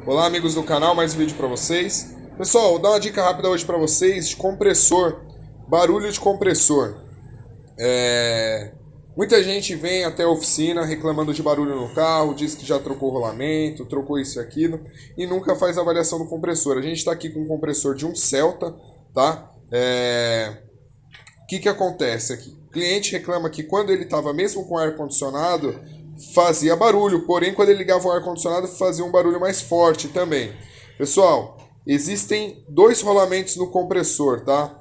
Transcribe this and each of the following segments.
Olá amigos do canal, mais um vídeo para vocês. Pessoal, vou dar uma dica rápida hoje para vocês de compressor, barulho de compressor. Muita gente vem até a oficina reclamando de barulho no carro, diz que já trocou rolamento, trocou isso e aquilo e nunca faz a avaliação do compressor. A gente está aqui com um compressor de um Celta, tá? O que acontece aqui? O cliente reclama que quando ele estava mesmo com ar-condicionado, fazia barulho, porém quando ele ligava o ar-condicionado fazia um barulho mais forte também. Pessoal, existem dois rolamentos no compressor, tá?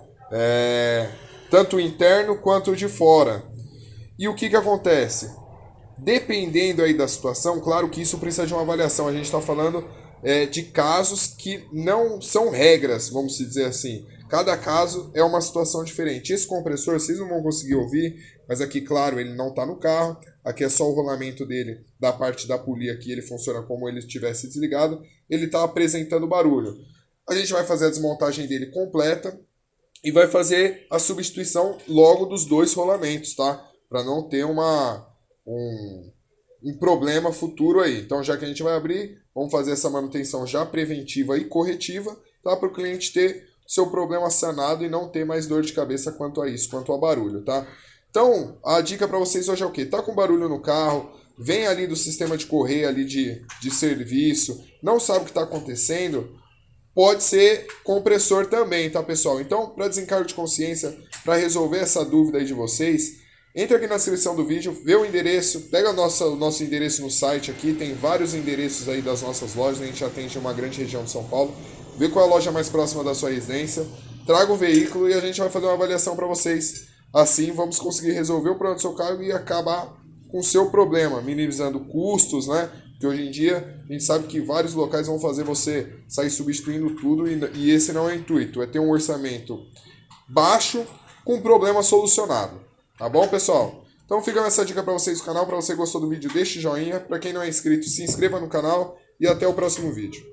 Tanto o interno quanto o de fora. E o que acontece? Dependendo aí da situação, claro que isso precisa de uma avaliação. A gente está falando de casos que não são regras, vamos dizer assim. Cada caso é uma situação diferente. Esse compressor, vocês não vão conseguir ouvir, mas aqui, claro, ele não está no carro. Aqui é só o rolamento dele, da parte da polia aqui, ele funciona como ele estivesse desligado. Ele está apresentando barulho. A gente vai fazer a desmontagem dele completa e vai fazer a substituição logo dos dois rolamentos, tá? Para não ter um problema futuro aí. Então, já que a gente vai abrir, vamos fazer essa manutenção já preventiva e corretiva, tá? Para o cliente ter seu problema sanado e não ter mais dor de cabeça quanto a isso, quanto ao barulho, tá? Então, a dica para vocês hoje é o quê? Tá com barulho no carro, vem ali do sistema de correia ali de serviço, não sabe o que está acontecendo, pode ser compressor também, tá, pessoal? Então, para desencargo de consciência, para resolver essa dúvida aí de vocês, entra aqui na descrição do vídeo, vê o endereço, pega o nosso endereço no site aqui, tem vários endereços aí das nossas lojas, a gente atende uma grande região de São Paulo, vê qual é a loja mais próxima da sua residência, traga o veículo e a gente vai fazer uma avaliação para vocês. Assim, vamos conseguir resolver o problema do seu carro e acabar com o seu problema, minimizando custos, né? Porque hoje em dia a gente sabe que vários locais vão fazer você sair substituindo tudo e esse não é o intuito, é ter um orçamento baixo com problema solucionado. Tá bom, pessoal? Então fica essa dica para vocês do canal. Para você que gostou do vídeo, deixe joinha. Para quem não é inscrito, se inscreva no canal e até o próximo vídeo.